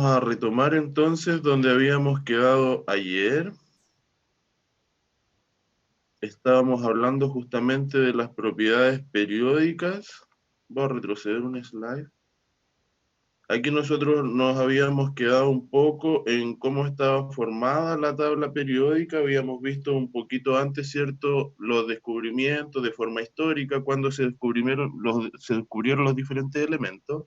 A retomar entonces donde habíamos quedado ayer. Estábamos hablando justamente de las propiedades periódicas. Voy a retroceder un slide. Aquí nosotros nos habíamos quedado un poco en cómo estaba formada la tabla periódica. Habíamos visto un poquito antes, ¿cierto?, los descubrimientos de forma histórica, cuando se descubrieron los diferentes elementos.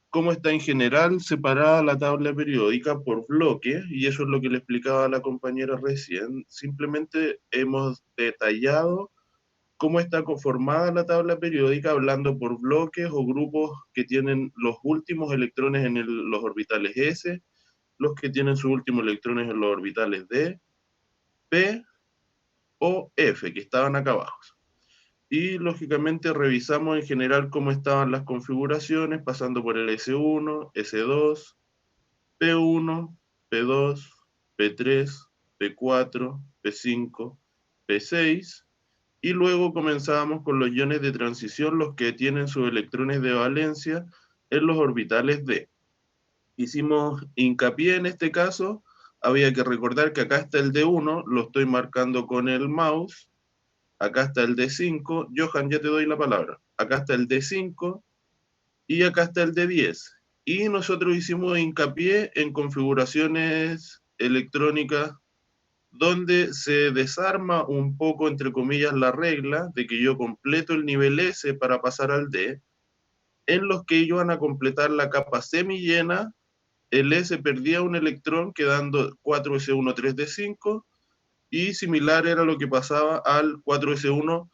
Cómo está en general separada la tabla periódica por bloques, y eso es lo que le explicaba a la compañera recién. Simplemente hemos detallado cómo está conformada la tabla periódica hablando por bloques o grupos que tienen los últimos electrones en los orbitales S, los que tienen sus últimos electrones en los orbitales D, P o F, que estaban acá abajo. Y lógicamente revisamos en general cómo estaban las configuraciones, pasando por el S1, S2, P1, P2, P3, P4, P5, P6, y luego comenzábamos con los iones de transición, los que tienen sus electrones de valencia en los orbitales D. Hicimos hincapié en este caso, había que recordar que acá está el D1, lo estoy marcando con el mouse, acá está el D5, Johan, ya te doy la palabra, acá está el D5, y acá está el D10. Y nosotros hicimos hincapié en configuraciones electrónicas donde se desarma un poco, entre comillas, la regla de que yo completo el nivel S para pasar al D, en los que ellos van a completar la capa semillena, el S perdía un electrón quedando 4s1 3d5, y similar era lo que pasaba al 4s1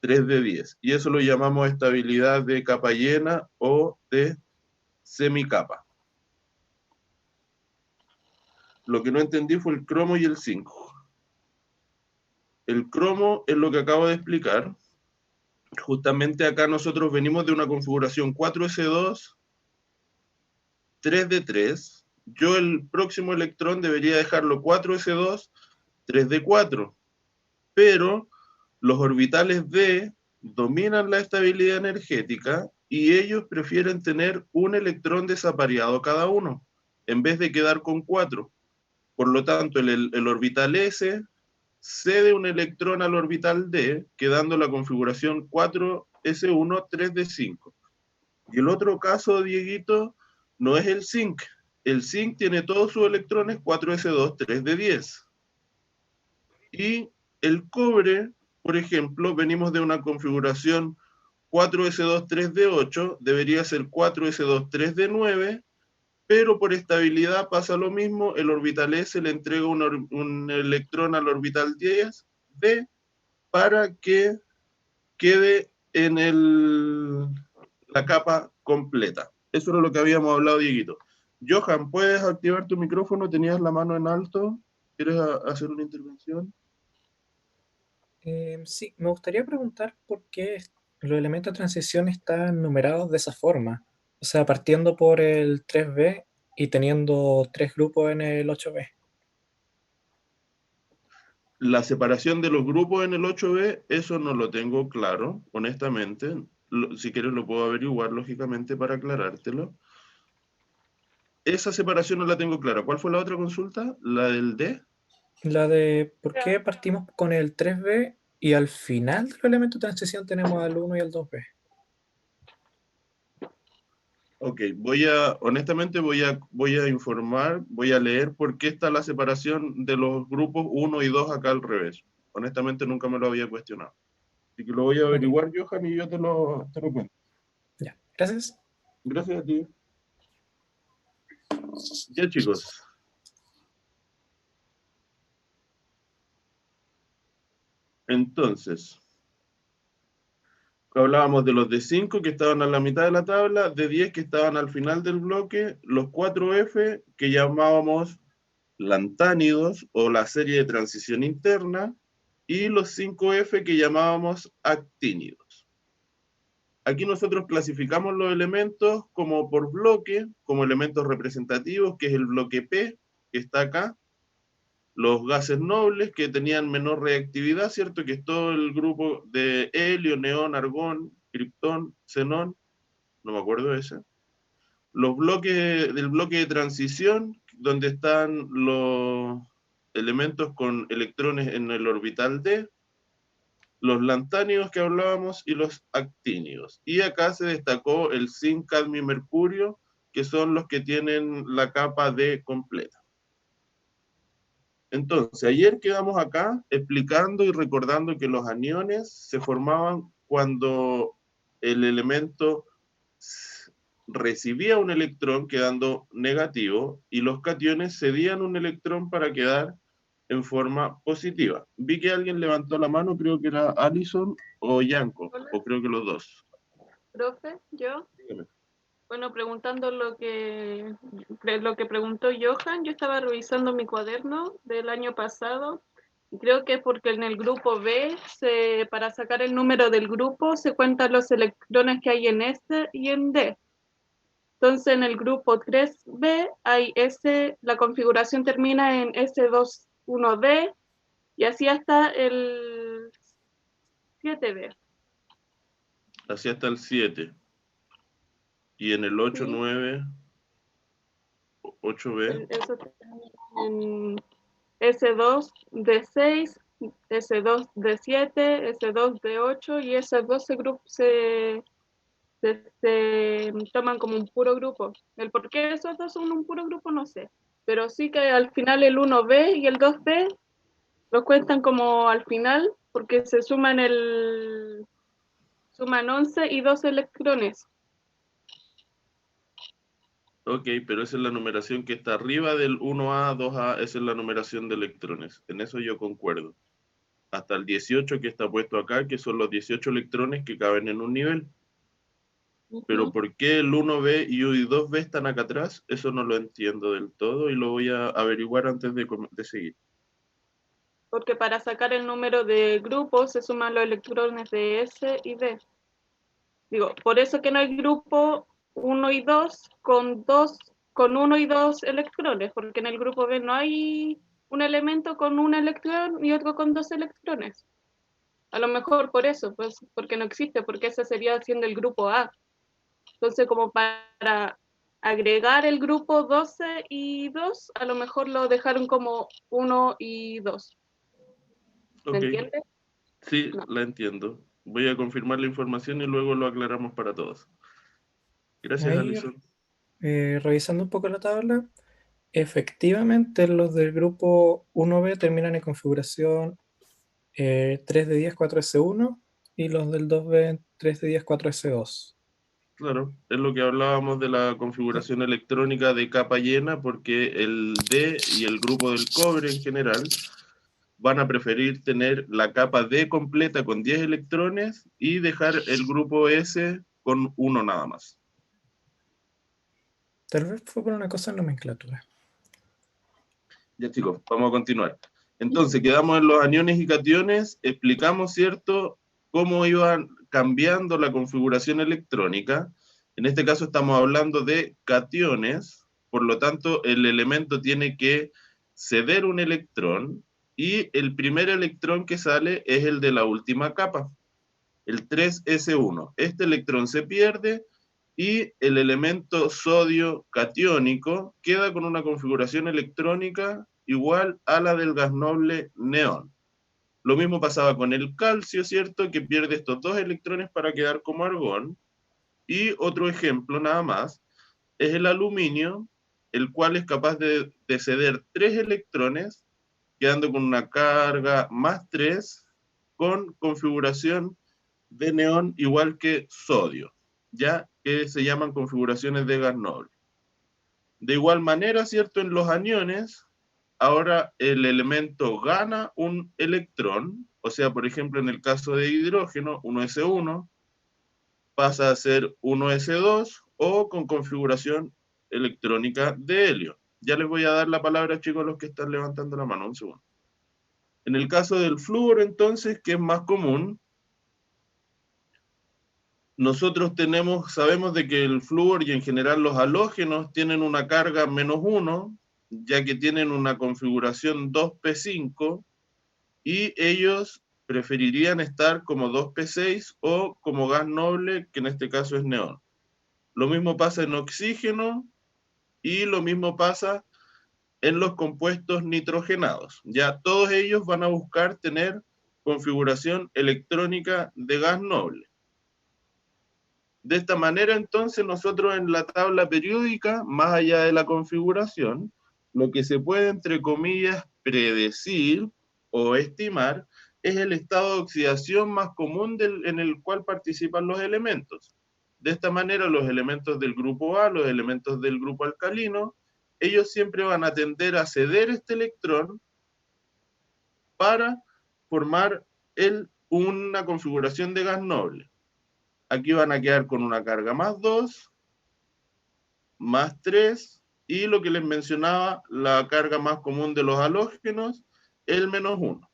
3d10. Y eso lo llamamos estabilidad de capa llena o de semicapa. Lo que no entendí fue el cromo y el zinc. El cromo es lo que acabo de explicar. Justamente acá nosotros venimos de una configuración 4s2, 3d3. Yo el próximo electrón debería dejarlo 4s2, 3d4. Pero los orbitales D dominan la estabilidad energética y ellos prefieren tener un electrón desapareado cada uno, en vez de quedar con 4. Por lo tanto, el orbital S cede un electrón al orbital D, quedando la configuración 4s1, 3d5. Y el otro caso, Dieguito, no es el zinc. El zinc tiene todos sus electrones 4s2, 3d10. Y el cobre, por ejemplo, venimos de una configuración 4s2, 3d8, debería ser 4s2, 3d9, pero por estabilidad pasa lo mismo, el orbital S le entrega un electrón al orbital 10 D para que quede en la capa completa. Eso es lo que habíamos hablado, Dieguito. Johan, ¿puedes activar tu micrófono? Tenías la mano en alto. ¿Quieres hacer una intervención? Sí, me gustaría preguntar por qué los elementos de transición están numerados de esa forma. O sea, partiendo por el 3B y teniendo tres grupos en el 8B. La separación de los grupos en el 8B, eso no lo tengo claro, honestamente. Si quieres lo puedo averiguar, lógicamente, para aclarártelo. Esa separación no la tengo clara. ¿Cuál fue la otra consulta? ¿La del D? La de por qué partimos con el 3B y al final del elemento de transición tenemos al 1 y al 2B. Ok, honestamente voy a informar, voy a leer por qué está la separación de los grupos uno y 2 acá al revés. Honestamente nunca me lo había cuestionado. Así que lo voy a Ok, averiguar, Johan, y yo te lo cuento. ya. Gracias. Gracias a ti. Ya, chicos. Entonces, hablábamos de los de 5 que estaban a la mitad de la tabla, de 10 que estaban al final del bloque, los 4F que llamábamos lantánidos o la serie de transición interna, y los 5F que llamábamos actínidos. Aquí nosotros clasificamos los elementos como por bloque, como elementos representativos, que es el bloque P, que está acá, los gases nobles que tenían menor reactividad, ¿cierto? Que es todo el grupo de helio, neón, argón, criptón, xenón, no me acuerdo de ese. Los bloques del bloque de transición, donde están los elementos con electrones en el orbital D, los lantánidos que hablábamos y los actínidos. Y acá se destacó el zinc, cadmio y mercurio, que son los que tienen la capa D completa. Entonces, ayer quedamos acá explicando y recordando que los aniones se formaban cuando el elemento recibía un electrón quedando negativo y los cationes cedían un electrón para quedar en forma positiva. Vi que alguien levantó la mano, creo que era Allison o Yanko, Hola, o creo que los dos. profe, yo. Dígame. Bueno, preguntando lo que preguntó Johan, yo estaba revisando mi cuaderno del año pasado y creo que es porque en el grupo B, para sacar el número del grupo, se cuentan los electrones que hay en S y en D. Entonces, en el grupo 3B hay la configuración termina en S21D y así hasta el 7B. Así hasta el 7. Y en el 8, ¿Sí? 9, 8B. Eso termina en S2D6, S2D7, S2D8 y esos 12 grupos se toman como un puro grupo. El por qué esos dos son un puro grupo no sé, pero sí que al final el 1B y el 2B lo cuentan como al final porque suman 11 y 12 electrones. Ok, pero esa es la numeración que está arriba del 1A, 2A, esa es la numeración de electrones. En eso yo concuerdo. Hasta el 18 que está puesto acá, que son los 18 electrones que caben en un nivel. Pero ¿por qué el 1B y 2B están acá atrás? Eso no lo entiendo del todo y lo voy a averiguar antes de seguir. Porque para sacar el número de grupos se suman los electrones de S y D. Digo, por eso que no hay grupo 1 y 2 con 1 y 2 electrones, porque en el grupo B no hay un elemento con un electrón y otro con 2 electrones. A lo mejor por eso, pues porque no existe, porque ese sería siendo el grupo A. Entonces, como para agregar el grupo 12 y 2, a lo mejor lo dejaron como 1 y 2. ¿Me Ok, entiendes? sí, No. la entiendo. Voy a confirmar la información y luego lo aclaramos para todos. Gracias, Ahí, Alison. revisando un poco la tabla, efectivamente los del grupo 1B terminan en configuración 3 de 10 4S1 y los del 2B 3 de 10 4S2. Claro, es lo que hablábamos de la configuración electrónica de capa llena, porque el D y el grupo del cobre en general van a preferir tener la capa D completa con 10 electrones y dejar el grupo S con uno nada más. Tal vez fue por una cosa en nomenclatura. Ya chicos, vamos a continuar. Entonces, quedamos en los aniones y cationes, explicamos, ¿cierto?, cómo iban cambiando la configuración electrónica. En este caso estamos hablando de cationes, por lo tanto, el elemento tiene que ceder un electrón y el primer electrón que sale es el de la última capa, el 3s1. Este electrón se pierde y el elemento sodio catiónico queda con una configuración electrónica igual a la del gas noble neón. Lo mismo pasaba con el calcio, ¿cierto? Que pierde estos dos electrones para quedar como argón. Y otro ejemplo nada más es el aluminio, el cual es capaz de ceder 3 electrones, quedando con una carga más 3 con configuración de neón igual que sodio, ya que se llaman configuraciones de gas noble. De igual manera, ¿cierto? En los aniones, ahora el elemento gana un electrón, o sea, por ejemplo, en el caso de hidrógeno, 1s1 pasa a ser 1s2 o con configuración electrónica de helio. Ya les voy a dar la palabra, chicos, a los que están levantando la mano, un segundo. En el caso del flúor, entonces, que es más común, nosotros sabemos de que el flúor y en general los halógenos tienen una carga -1, ya que tienen una configuración 2p5, y ellos preferirían estar como 2p6 o como gas noble, que en este caso es neón. Lo mismo pasa en oxígeno y lo mismo pasa en los compuestos nitrogenados. Ya todos ellos van a buscar tener configuración electrónica de gas noble. De esta manera, entonces, nosotros en la tabla periódica, más allá de la configuración, lo que se puede, entre comillas, predecir o estimar es el estado de oxidación más común en el cual participan los elementos. De esta manera, los elementos del grupo A, los elementos del grupo alcalino, ellos siempre van a tender a ceder este electrón para formar una configuración de gas noble. Aquí van a quedar con una carga más 2, más 3, y lo que les mencionaba, la carga más común de los halógenos, el menos 1.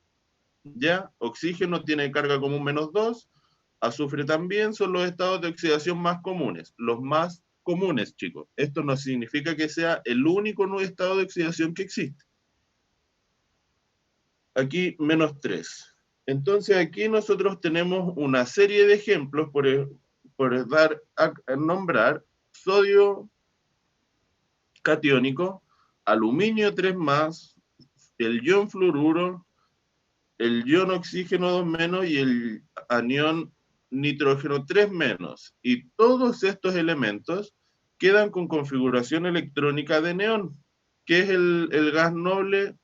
¿Ya? Oxígeno tiene carga común menos 2, azufre también, son los estados de oxidación más comunes, los más comunes, chicos. Esto no significa que sea el único estado de oxidación que existe. Aquí menos 3. Entonces aquí nosotros tenemos una serie de ejemplos, por dar a nombrar, sodio catiónico, aluminio 3+, el ion fluoruro, el ion oxígeno 2- y el anión nitrógeno 3-. Y todos estos elementos quedan con configuración electrónica de neón, que es el gas noble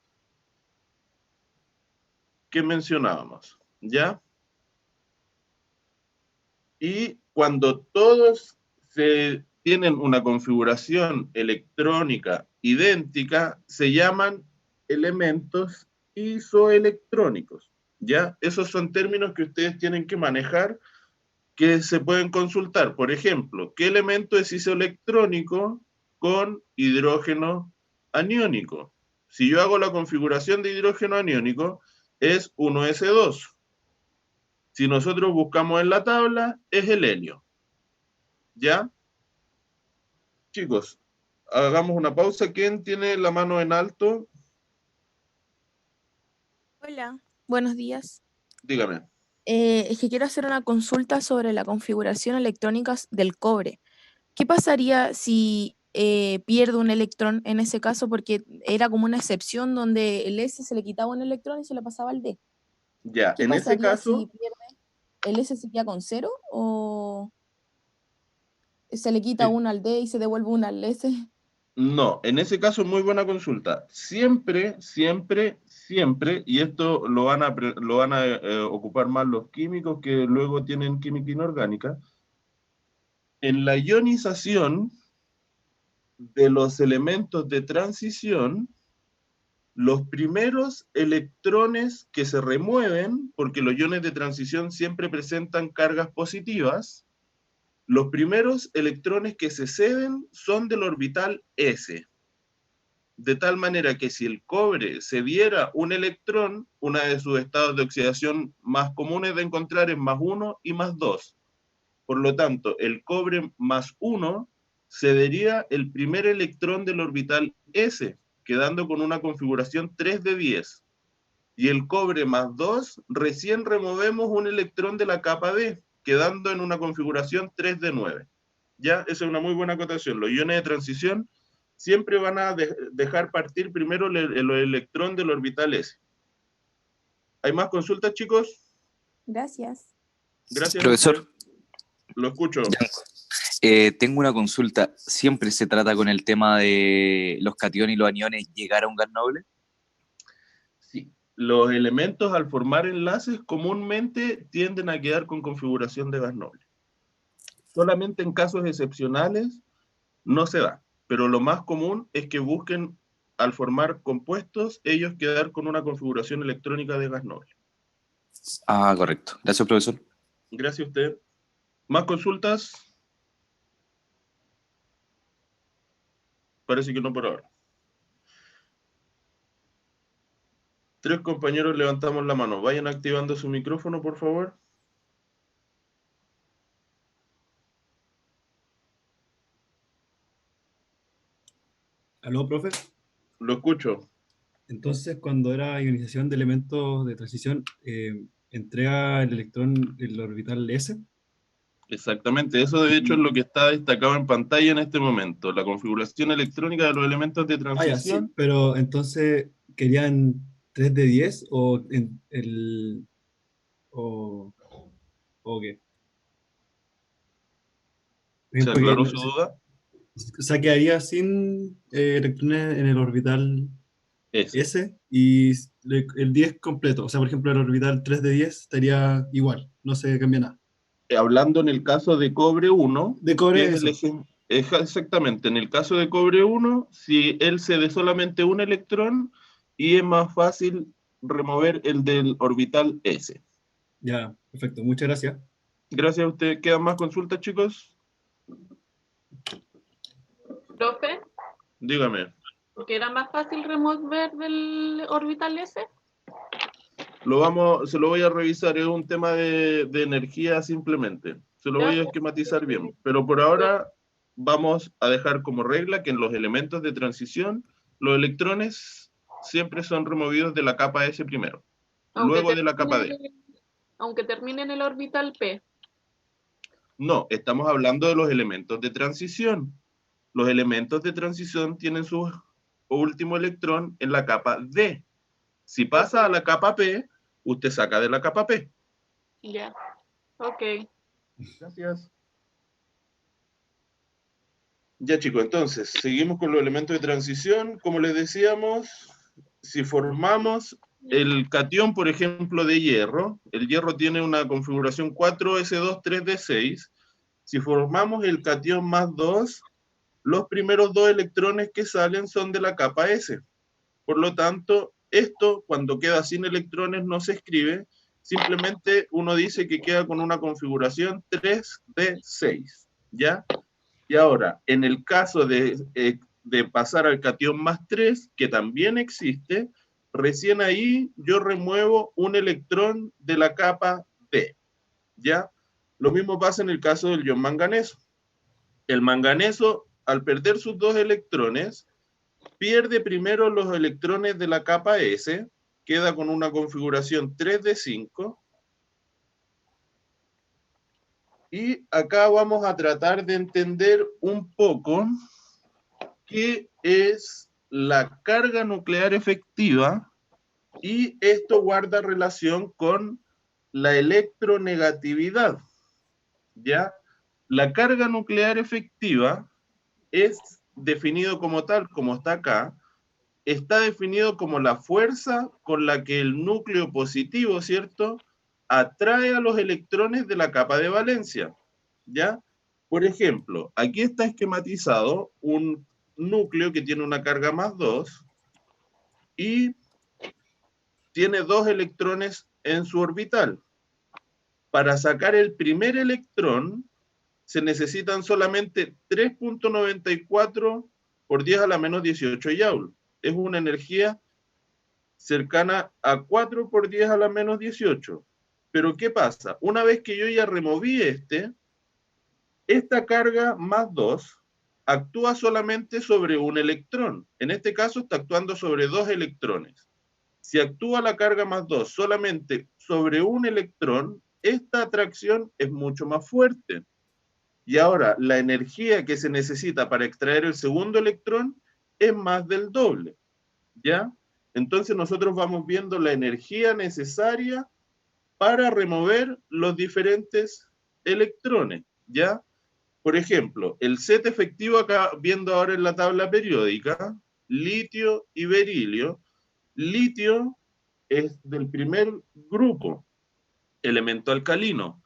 que mencionábamos, ¿ya? Y cuando todos tienen una configuración electrónica idéntica, se llaman elementos isoelectrónicos, ¿ya? Esos son términos que ustedes tienen que manejar, que se pueden consultar. Por ejemplo, ¿qué elemento es isoelectrónico con hidrógeno aniónico? Si yo hago la configuración de hidrógeno aniónico, es 1s2. Si nosotros buscamos en la tabla, es el helio. ¿Ya? Chicos, hagamos una pausa. ¿Quién tiene la mano en alto? Hola, buenos días. Dígame. Es que quiero hacer una consulta sobre la configuración electrónica del cobre. ¿Qué pasaría si pierde un electrón en ese caso? Porque era como una excepción donde el S se le quitaba un electrón y se le pasaba al D. Ya, ¿Qué en ese pasaría caso, si pierde el S se queda con 0 o se le quita uno al D y se devuelve uno al S? no, en ese caso, muy buena consulta. Siempre, siempre, siempre, y esto lo van a ocupar más los químicos que luego tienen química inorgánica, en la ionización de los elementos de transición, los primeros electrones que se remueven, porque los iones de transición siempre presentan cargas positivas, los primeros electrones que se ceden son del orbital S. De tal manera que si el cobre cediera un electrón, uno de sus estados de oxidación más comunes de encontrar es +1 y +2. Por lo tanto, el cobre +1 cedería el primer electrón del orbital S, quedando con una configuración 3d10. Y el cobre +2, recién removemos un electrón de la capa D, quedando en una configuración 3d9. ¿Ya? Esa es una muy buena acotación. Los iones de transición siempre van a dejar partir primero el electrón del orbital S. ¿Hay más consultas, chicos? Gracias. Gracias a Profesor, usted. Lo escucho. tengo una consulta. ¿Siempre se trata con el tema de los cationes y los aniones llegar a un gas noble? Sí. Los elementos al formar enlaces comúnmente tienden a quedar con configuración de gas noble. Solamente en casos excepcionales no se da, pero lo más común es que busquen, al formar compuestos, ellos quedar con una configuración electrónica de gas noble. Ah, correcto. Gracias, profesor. Gracias a usted. ¿Más consultas? Parece que no por ahora. 3 compañeros levantamos la mano. Vayan activando su micrófono, por favor. ¿Aló, profe? Lo escucho. Entonces, cuando era ionización de elementos de transición, entrega el electrón el orbital S. Exactamente, eso de hecho es lo que está destacado en pantalla en este momento, la configuración electrónica de los elementos de Ah, ya, sí, transición. pero entonces, ¿querían 3 de 10 o en el... o, o qué? Por ¿Se ejemplo, que aclaró su duda? o sea, quedaría sin electrones en el orbital Ese. S y el 10 completo. O sea, por ejemplo, el orbital 3 de 10 estaría igual, no se cambia nada. Hablando en el caso de cobre 1, De que cobre, es el eso. ejemplo, exactamente, en el caso de cobre 1, si él cede solamente un electrón y es más fácil remover el del orbital S. Ya, perfecto. Muchas gracias. Gracias a usted. ¿Quedan más consultas, chicos? Profe, Dígame. porque era más fácil remover del orbital S. Se lo voy a revisar, es un tema de energía simplemente. Se lo voy a esquematizar bien. Pero por ahora vamos a dejar como regla que en los elementos de transición, los electrones siempre son removidos de la capa S primero, Aunque luego de la capa D. termine en el orbital P. No, estamos hablando de los elementos de transición. Los elementos de transición tienen su último electrón en la capa D. Si pasa a la capa P, usted saca de la capa P. Ya, ok. Gracias. Ya chicos, entonces, seguimos con los elementos de transición. Como les decíamos, si formamos el catión, por ejemplo, de hierro, el hierro tiene una configuración 4s2 3d6. Si formamos el catión más 2, los primeros dos electrones que salen son de la capa S. Por lo tanto, esto, cuando queda sin electrones, no se escribe, simplemente uno dice que queda con una configuración 3d6, ¿ya? Y ahora, en el caso de pasar al catión más 3, que también existe, recién ahí yo remuevo un electrón de la capa D, ¿ya? Lo mismo pasa en el caso del ion manganeso. El manganeso, al perder sus dos electrones, pierde primero los electrones de la capa S, queda con una configuración 3d5, y acá vamos a tratar de entender un poco qué es la carga nuclear efectiva, y esto guarda relación con la electronegatividad, ¿ya? La carga nuclear efectiva es definido como tal, como está acá, está definido como la fuerza con la que el núcleo positivo, ¿cierto?, atrae a los electrones de la capa de valencia, ¿ya? Por ejemplo, aquí está esquematizado un núcleo que tiene una carga más 2 y tiene dos electrones en su orbital. Para sacar el primer electrón se necesitan solamente 3.94 por 10 a la menos 18 Joule. Es una energía cercana a 4 por 10 a la menos 18. Pero ¿qué pasa? Una vez que yo ya removí esta carga más 2 actúa solamente sobre un electrón. En este caso está actuando sobre dos electrones. Si actúa la carga más 2 solamente sobre un electrón, esta atracción es mucho más fuerte. Y ahora la energía que se necesita para extraer el segundo electrón es más del doble, ¿ya? Entonces nosotros vamos viendo la energía necesaria para remover los diferentes electrones, ¿ya? Por ejemplo, el set efectivo acá, viendo ahora en la tabla periódica, litio y berilio. Litio es del primer grupo, elemento alcalino,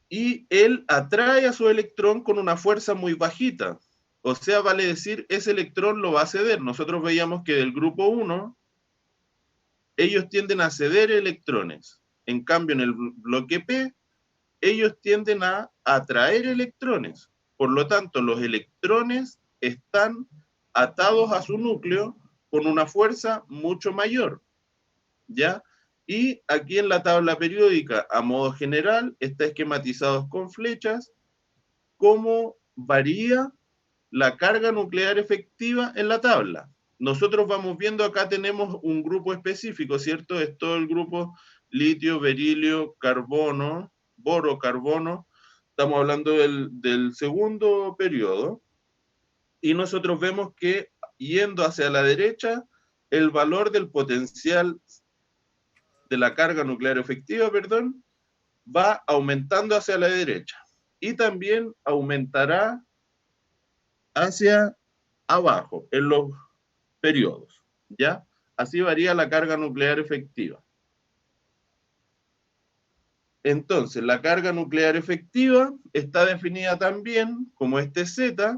y él atrae a su electrón con una fuerza muy bajita. O sea, vale decir, ese electrón lo va a ceder. Nosotros veíamos que del grupo 1, ellos tienden a ceder electrones. En cambio, en el bloque P, ellos tienden a atraer electrones. Por lo tanto, los electrones están atados a su núcleo con una fuerza mucho mayor, ¿ya? Y aquí en la tabla periódica, a modo general, está esquematizado con flechas cómo varía la carga nuclear efectiva en la tabla. Nosotros vamos viendo, acá tenemos un grupo específico, ¿cierto? Es todo el grupo litio, berilio, carbono, boro, carbono, Estamos hablando del segundo periodo, y nosotros vemos que yendo hacia la derecha, el valor del potencial de la carga nuclear efectiva, perdón, va aumentando hacia la derecha. Y también aumentará hacia abajo en los periodos, ¿ya? Así varía la carga nuclear efectiva. Entonces, la carga nuclear efectiva está definida también como este Z,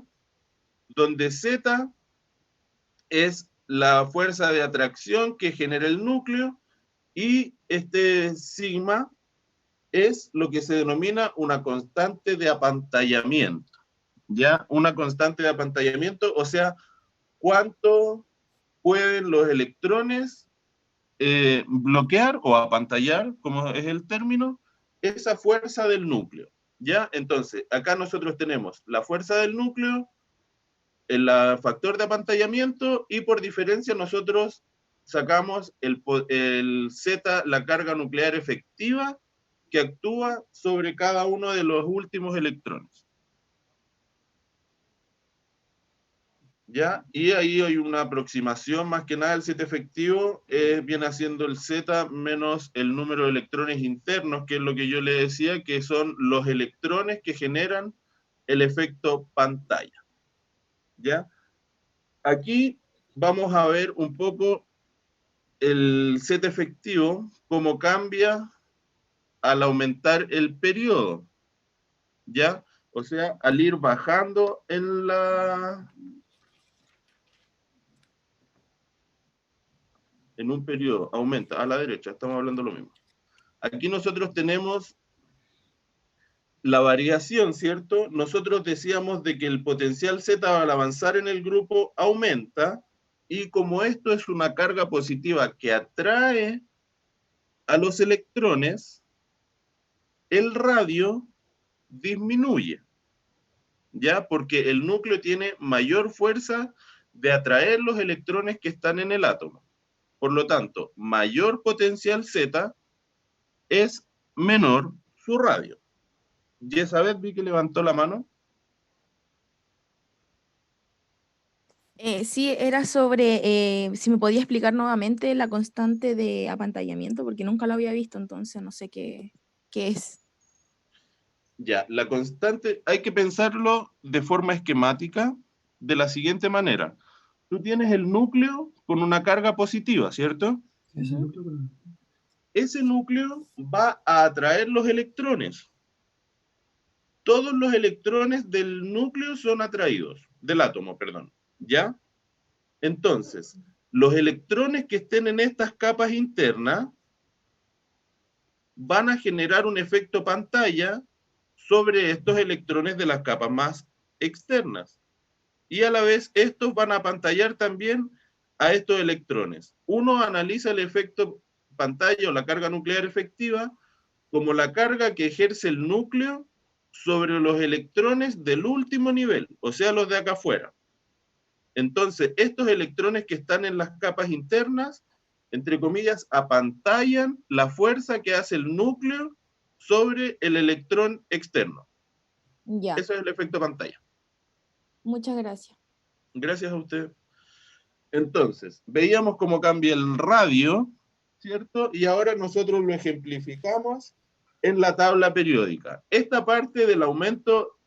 donde Z es la fuerza de atracción que genera el núcleo y este sigma es lo que se denomina una constante de apantallamiento, ¿ya? Una constante de apantallamiento, o sea, cuánto pueden los electrones bloquear o apantallar, como es el término, esa fuerza del núcleo, ¿ya? Entonces, acá nosotros tenemos la fuerza del núcleo, el factor de apantallamiento, y por diferencia nosotros sacamos el Z, la carga nuclear efectiva, que actúa sobre cada uno de los últimos electrones. ¿Ya? Y ahí hay una aproximación, más que nada el Z efectivo viene haciendo el Z menos el número de electrones internos, que es lo que yo le decía, que son los electrones que generan el efecto pantalla. ¿Ya? Aquí vamos a ver un poco el Z efectivo, cómo cambia al aumentar el periodo, ¿ya? O sea, al ir bajando en un periodo, aumenta a la derecha, estamos hablando lo mismo. Aquí nosotros tenemos la variación, ¿cierto? Nosotros decíamos de que el potencial Z al avanzar en el grupo aumenta, y como esto es una carga positiva que atrae a los electrones, el radio disminuye, ¿ya? Porque el núcleo tiene mayor fuerza de atraer los electrones que están en el átomo. Por lo tanto, mayor potencial Z es menor su radio. Y esa vez vi que levantó la mano. Sí, era sobre si me podía explicar nuevamente la constante de apantallamiento, porque nunca lo había visto, entonces no sé qué es. Ya, la constante hay que pensarlo de forma esquemática de la siguiente manera. Tú tienes el núcleo con una carga positiva, ¿cierto? Ese Ujú. núcleo, pero- Ese núcleo va a atraer los electrones. Todos los electrones del núcleo son atraídos, del átomo, perdón, ¿ya? Entonces, los electrones que estén en estas capas internas van a generar un efecto pantalla sobre estos electrones de las capas más externas. Y a la vez, estos van a pantallar también a estos electrones. Uno analiza el efecto pantalla o la carga nuclear efectiva como la carga que ejerce el núcleo sobre los electrones del último nivel, o sea, los de acá afuera. Entonces, estos electrones que están en las capas internas, entre comillas, apantallan la fuerza que hace el núcleo sobre el electrón externo. Ya, Eso es el efecto pantalla. muchas gracias. Gracias a usted. Entonces, veíamos cómo cambia el radio, ¿cierto? Y ahora nosotros lo ejemplificamos en la tabla periódica. Esta parte del aumento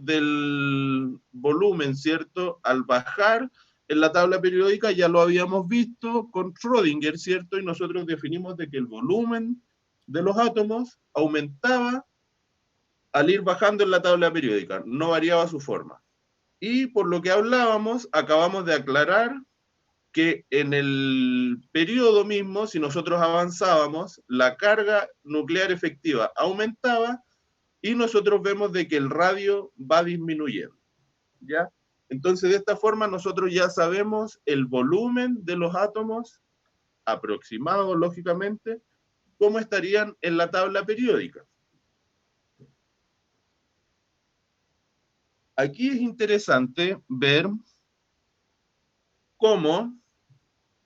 del volumen, ¿cierto? Al bajar en la tabla periódica ya lo habíamos visto con Schrödinger, ¿cierto? Y nosotros definimos de que el volumen de los átomos aumentaba al ir bajando en la tabla periódica, no variaba su forma. Y por lo que hablábamos, acabamos de aclarar que en el periodo mismo, si nosotros avanzábamos, la carga nuclear efectiva aumentaba, y nosotros vemos de que el radio va disminuyendo, ¿ya? Entonces, de esta forma, nosotros ya sabemos el volumen de los átomos, aproximado, lógicamente, cómo estarían en la tabla periódica. Aquí es interesante ver cómo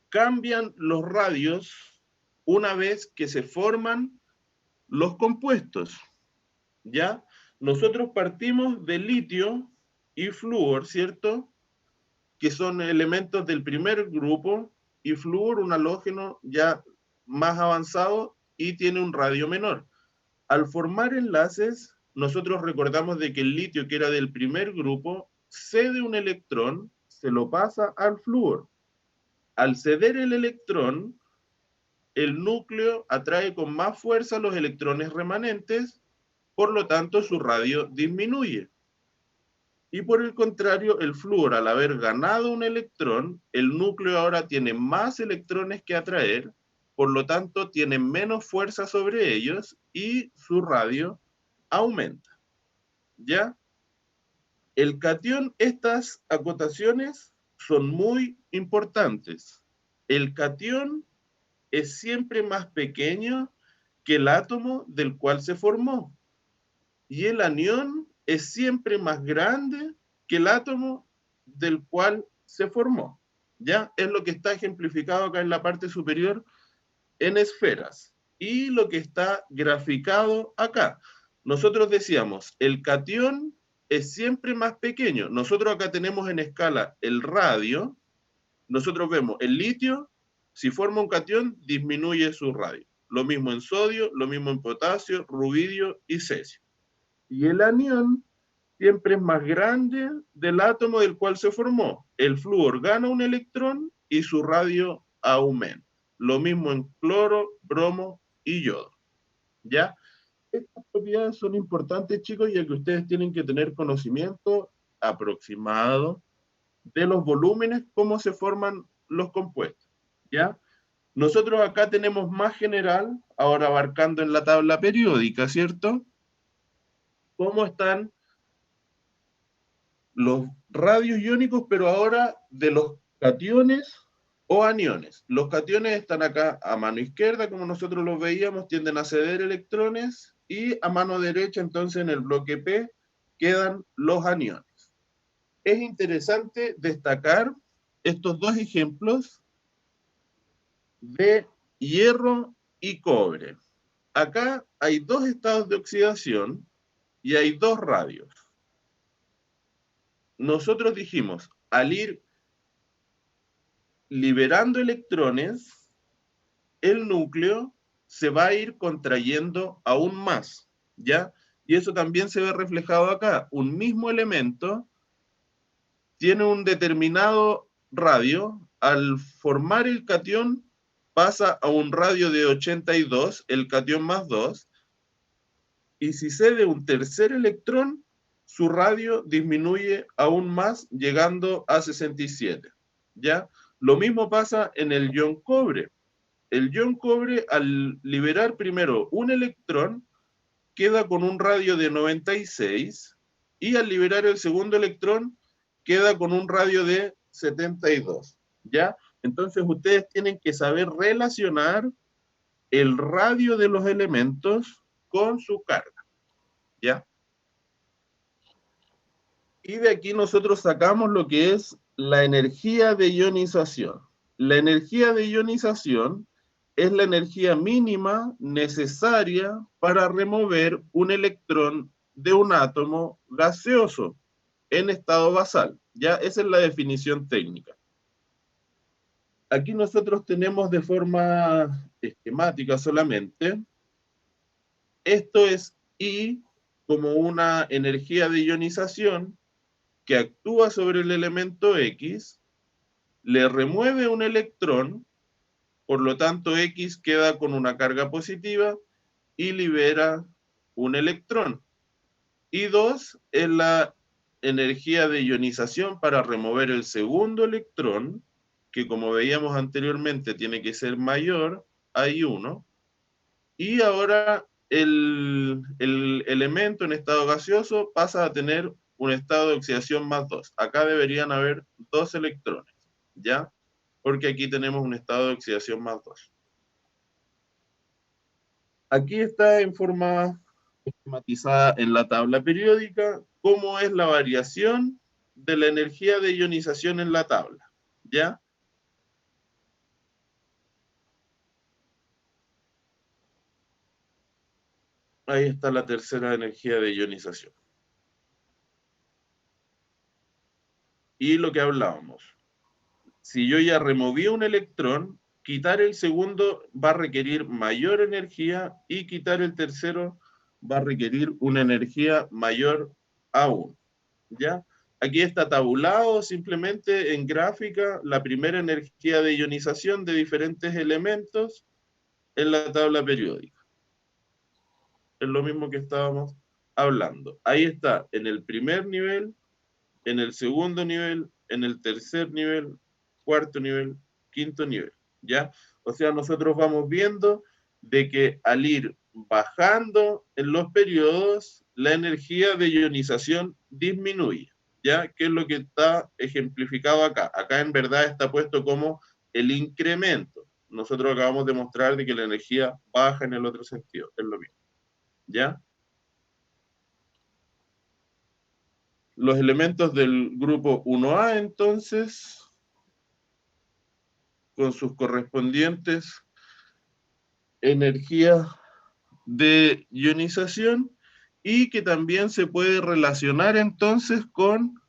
cambian los radios una vez que se forman los compuestos, ¿ya? Nosotros partimos de litio y flúor, ¿cierto? Que son elementos del primer grupo, y flúor, un halógeno ya más avanzado y tiene un radio menor. Al formar enlaces, nosotros recordamos de que el litio, que era del primer grupo, cede un electrón, se lo pasa al flúor. Al ceder el electrón, el núcleo atrae con más fuerza los electrones remanentes, por lo tanto su radio disminuye. Y por el contrario, el flúor, al haber ganado un electrón, el núcleo ahora tiene más electrones que atraer, por lo tanto tiene menos fuerza sobre ellos y su radio aumenta. ¿Ya? El catión, estas acotaciones son muy importantes. El catión es siempre más pequeño que el átomo del cual se formó. Y el anión es siempre más grande que el átomo del cual se formó. ¿Ya? Es lo que está ejemplificado acá en la parte superior en esferas. Y lo que está graficado acá. Nosotros decíamos, el catión es siempre más pequeño. Nosotros acá tenemos en escala el radio. Nosotros vemos el litio, si forma un catión, disminuye su radio. Lo mismo en sodio, lo mismo en potasio, rubidio y cesio. Y el anión siempre es más grande del átomo del cual se formó. El flúor gana un electrón y su radio aumenta. Lo mismo en cloro, bromo y yodo. ¿Ya? Estas propiedades son importantes, chicos, ya que ustedes tienen que tener conocimiento aproximado de los volúmenes, cómo se forman los compuestos. ¿Ya? Nosotros acá tenemos más general, ahora abarcando en la tabla periódica, ¿cierto? Cómo están los radios iónicos, pero ahora de los cationes o aniones. Los cationes están acá a mano izquierda, como nosotros los veíamos, tienden a ceder electrones, y a mano derecha, entonces en el bloque P, quedan los aniones. Es interesante destacar estos dos ejemplos de hierro y cobre. Acá hay dos estados de oxidación y hay dos radios. Nosotros dijimos, al ir liberando electrones, el núcleo se va a ir contrayendo aún más, ¿ya? Y eso también se ve reflejado acá. Un mismo elemento tiene un determinado radio, al formar el catión pasa a un radio de 82, el catión más 2, y si cede un tercer electrón, su radio disminuye aún más, llegando a 67, ¿ya? Lo mismo pasa en el ion cobre. El ion cobre, al liberar primero un electrón, queda con un radio de 96, y al liberar el segundo electrón, queda con un radio de 72, ¿ya? Entonces ustedes tienen que saber relacionar el radio de los elementos con su carga, ¿ya? Y de aquí nosotros sacamos lo que es la energía de ionización. La energía de ionización es la energía mínima necesaria para remover un electrón de un átomo gaseoso en estado basal. Ya, esa es la definición técnica. Aquí nosotros tenemos de forma esquemática solamente. Esto es I como una energía de ionización que actúa sobre el elemento X, le remueve un electrón, por lo tanto X queda con una carga positiva y libera un electrón. Y 2 es la energía de ionización para remover el segundo electrón, que como veíamos anteriormente tiene que ser mayor a I1, y ahora el elemento en estado gaseoso pasa a tener un estado de oxidación más 2. Acá deberían haber 2 electrones, ¿ya? Porque aquí tenemos un estado de oxidación más 2. Aquí está en forma esquematizada en la tabla periódica cómo es la variación de la energía de ionización en la tabla, ¿ya? Ahí está la tercera energía de ionización. Y lo que hablábamos, si yo ya removí un electrón, quitar el segundo va a requerir mayor energía y quitar el tercero va a requerir una energía mayor aún, ¿ya? Aquí está tabulado simplemente en gráfica la primera energía de ionización de diferentes elementos en la tabla periódica. Es lo mismo que estábamos hablando. Ahí está en el primer nivel, en el segundo nivel, en el tercer nivel, cuarto nivel, quinto nivel, ¿ya? O sea, nosotros vamos viendo de que al ir bajando en los periodos, la energía de ionización disminuye, ¿ya? Que es lo que está ejemplificado acá. Acá en verdad está puesto como el incremento. Nosotros acabamos de mostrar de que la energía baja en el otro sentido, es lo mismo, ¿ya? Los elementos del grupo 1A, entonces, con sus correspondientes energías de ionización, y que también se puede relacionar entonces con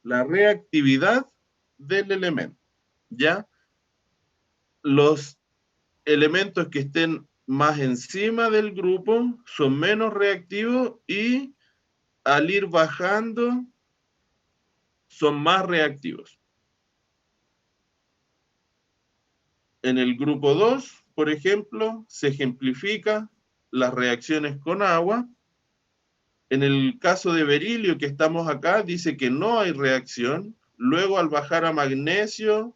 la reactividad del elemento, ¿ya? Los elementos que estén más encima del grupo son menos reactivos y al ir bajando son más reactivos. En el grupo 2, por ejemplo, se ejemplifica las reacciones con agua. En el caso de berilio que estamos acá, dice que no hay reacción. Luego, al bajar a magnesio,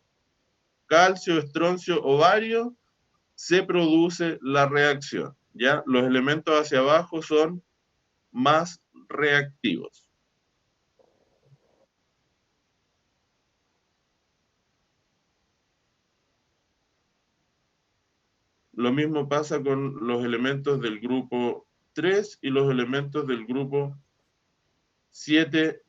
calcio, estroncio o bario, se produce la reacción, ¿ya? Los elementos hacia abajo son más reactivos. Lo mismo pasa con los elementos del grupo 3 y los elementos del grupo 7A.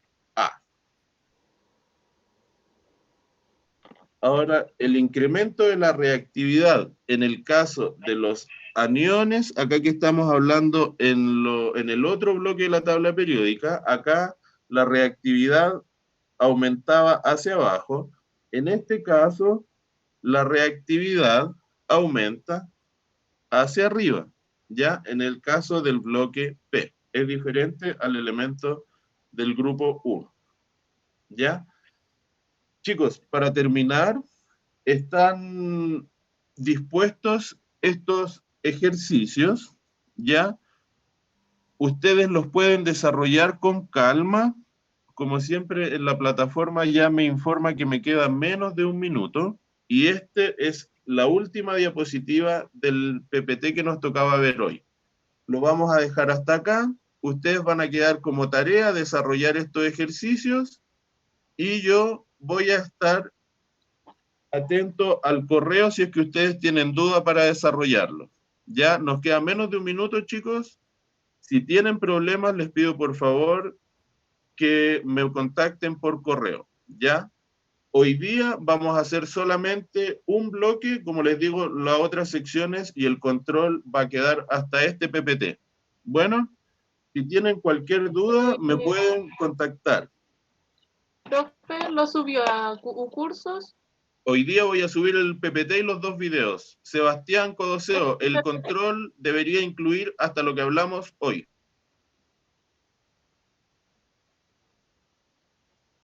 Ahora, el incremento de la reactividad en el caso de los aniones, acá que estamos hablando en el otro bloque de la tabla periódica, acá la reactividad aumentaba hacia abajo. En este caso, la reactividad aumenta hacia arriba, ¿ya? En el caso del bloque P. Es diferente al elemento del grupo 1, ¿ya? Chicos, para terminar, ¿están dispuestos estos ejercicios? ¿Ya? Ustedes los pueden desarrollar con calma. Como siempre, en la plataforma ya me informa que me queda menos de un minuto. Y este es la última diapositiva del PPT que nos tocaba ver hoy. Lo vamos a dejar hasta acá. Ustedes van a quedar como tarea desarrollar estos ejercicios y yo voy a estar atento al correo si es que ustedes tienen duda para desarrollarlo. Ya nos queda menos de un minuto, chicos. Si tienen problemas, les pido por favor que me contacten por correo, ¿ya? Hoy día vamos a hacer solamente un bloque, como les digo, las otras secciones y el control va a quedar hasta este PPT. Bueno, si tienen cualquier duda, me pueden contactar. Profe, ¿lo subió a cursos? Hoy día voy a subir el PPT y los dos videos. Sebastián Codoseo, el control debería incluir hasta lo que hablamos hoy.